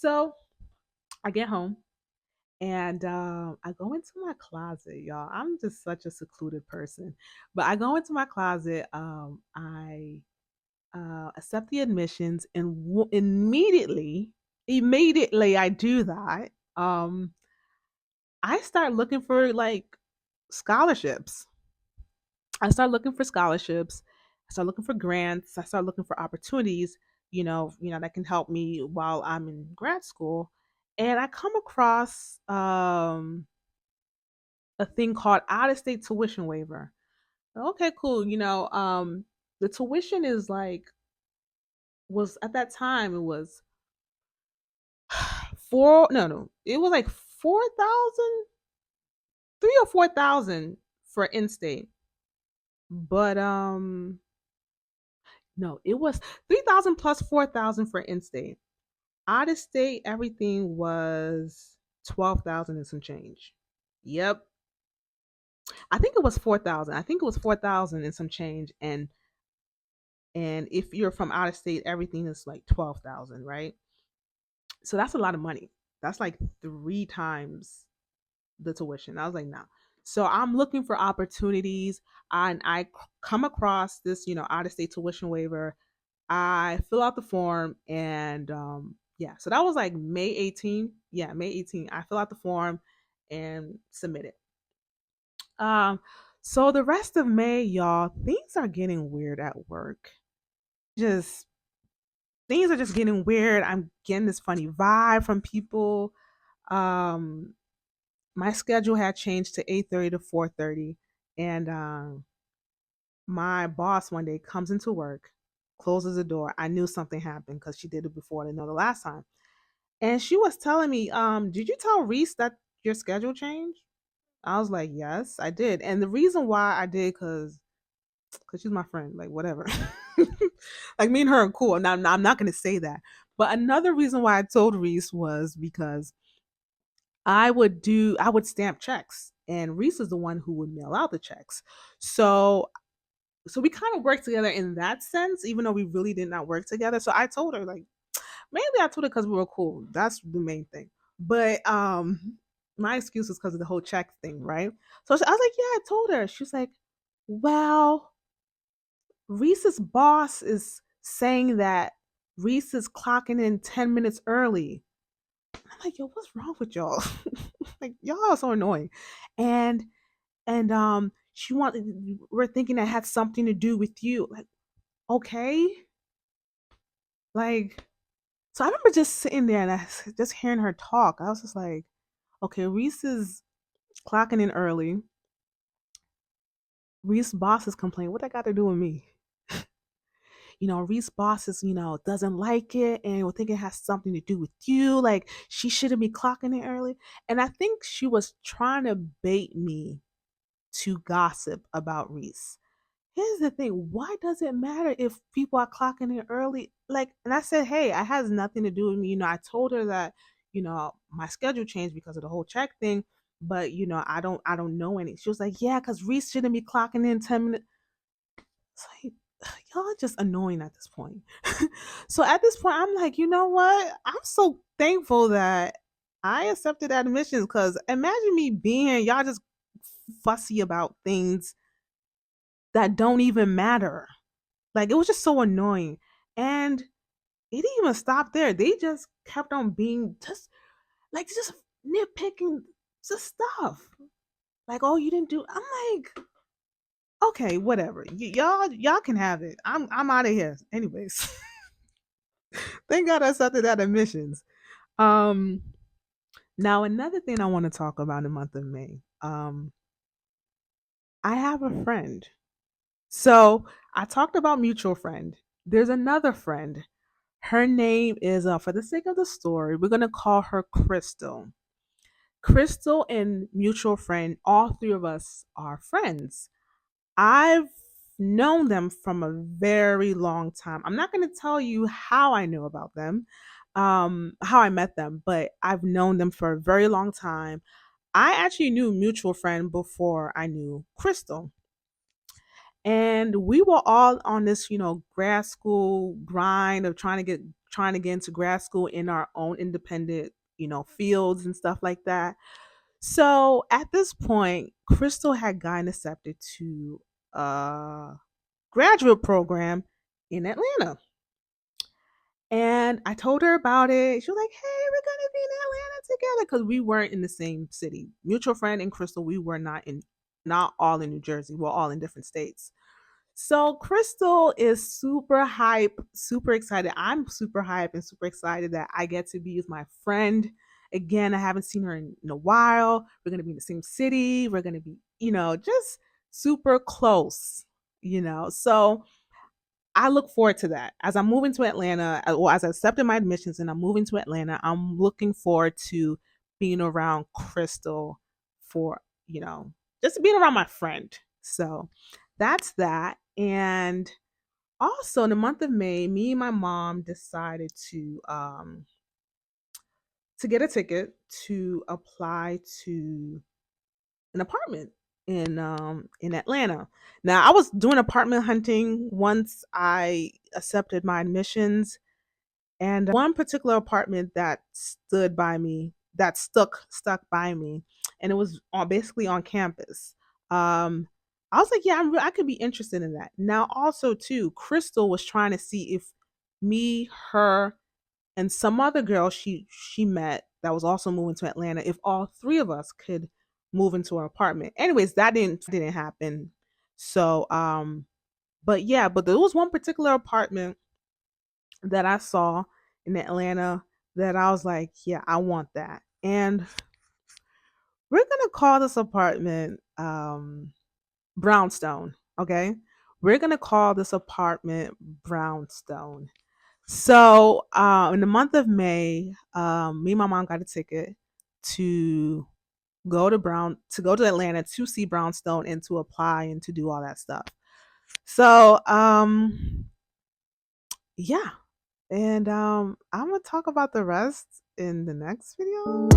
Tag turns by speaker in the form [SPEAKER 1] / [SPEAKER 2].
[SPEAKER 1] So I get home and I go into my closet, y'all. I'm just such a secluded person, but I go into my closet. I accept the admissions, and immediately I do that. I start looking for like scholarships. I start looking for scholarships. I start looking for grants. I start looking for opportunities, that can help me while I'm in grad school. And I come across a thing called out of state tuition waiver. Okay, cool. The tuition is like was at that time it was four no no it was like 4,000, 3 or 4,000 for in state, but no, it was 3,000 plus 4,000 for in state. Out of state, everything was 12,000 and some change. Yep, I think it was 4,000. I think it was 4,000 and some change, and if you're from out of state, everything is like 12,000, right? So that's a lot of money. That's like three times the tuition. I was like, nah. So I'm looking for opportunities, and I come across this, out of state tuition waiver. I fill out the form, and yeah, so that was like May 18th. Yeah, May 18th. I fill out the form and submit it. Um, so the rest of May, y'all, things are getting weird at work. Just things are just getting weird. I'm getting this funny vibe from people. Um, my schedule had changed to 8:30 to 4:30, and my boss one day comes into work, closes the door. I knew something happened because she did it before. I didn't know the last time. And she was telling me, did you tell Reese that your schedule changed? I was like, yes, I did. And the reason why I did, because she's my friend, like whatever. Like me and her are cool. Now I'm not going to say that. But another reason why I told Reese was because I would stamp checks, and Reese is the one who would mail out the checks. So we kind of worked together in that sense, even though we really did not work together. So I told her, like, mainly I told her because we were cool. That's the main thing. But my excuse was because of the whole check thing, right? So I was like, yeah, I told her. She was like, well, Reese's boss is saying that Reese is clocking in 10 minutes early. I'm like, yo, what's wrong with y'all? Like, y'all are so annoying. And she wanted, we're thinking it had something to do with you. Like, okay. Like, so I remember just sitting there and just hearing her talk. I was just like, okay, Reese is clocking in early. Reese boss is complaining. What that got to do with me? Reese boss is, doesn't like it and will think it has something to do with you. Like, she shouldn't be clocking in early. And I think she was trying to bait me to gossip about Reese. Here's the thing, why does it matter if people are clocking in early? Like, and I said, hey, it has nothing to do with me. I told her that, my schedule changed because of the whole check thing, but I don't know any. She was like, yeah, because Reese shouldn't be clocking in 10 minutes. It's like, y'all are just annoying at this point. So at this point, I'm like, you know what? I'm so thankful that I accepted admissions, because imagine me being here, y'all just fussy about things that don't even matter. Like, it was just so annoying. And it didn't even stop there. They just kept on being just nitpicking the stuff. Like, oh, you didn't do. I'm like, okay, whatever. Y'all can have it. I'm out of here. Anyways, thank God I accepted that admissions. Um, Now another thing I want to talk about in the month of May. I have a friend. So I talked about mutual friend. There's another friend. Her name is, for the sake of the story, we're gonna call her Crystal. Crystal and mutual friend, all three of us are friends. I've known them from a very long time. I'm not gonna tell you how I know about them, how I met them, but I've known them for a very long time. I actually knew mutual friend before I knew Crystal. And we were all on this, grad school grind of trying to get into grad school in our own independent, fields and stuff like that. So at this point, Crystal had gotten accepted to a graduate program in Atlanta. And I told her about it. She was like, "Hey, we're gonna be in Atlanta together," because we weren't in the same city. Mutual friend and Crystal, we were not all in New Jersey. We're all in different states. So Crystal is super hype, super excited. I'm super hype and super excited that I get to be with my friend. Again, I haven't seen her in a while. We're gonna be in the same city. We're gonna be, just super close. So I look forward to that. As I'm moving to Atlanta, or as I accepted my admissions and I'm moving to Atlanta, I'm looking forward to being around Crystal for, just being around my friend. So that's that. And also in the month of May, me and my mom decided to get a ticket to apply to an apartment in Atlanta. Now I was doing apartment hunting once I accepted my admissions, and one particular apartment that stood by me, that stuck by me, and it was basically on campus. I was like, yeah, I could be interested in that. Now also too, Crystal was trying to see if me, her, and some other girl she met that was also moving to Atlanta, if all three of us could move into her apartment. Anyways, that didn't happen. So but yeah, but there was one particular apartment that I saw in Atlanta that I was like, yeah, I want that. And we're gonna call this apartment Brownstone. Okay. We're gonna call this apartment Brownstone. So in the month of May, me and my mom got a ticket to go to Atlanta to see Brownstone and to apply and to do all that stuff. So yeah. And I'm gonna talk about the rest in the next video.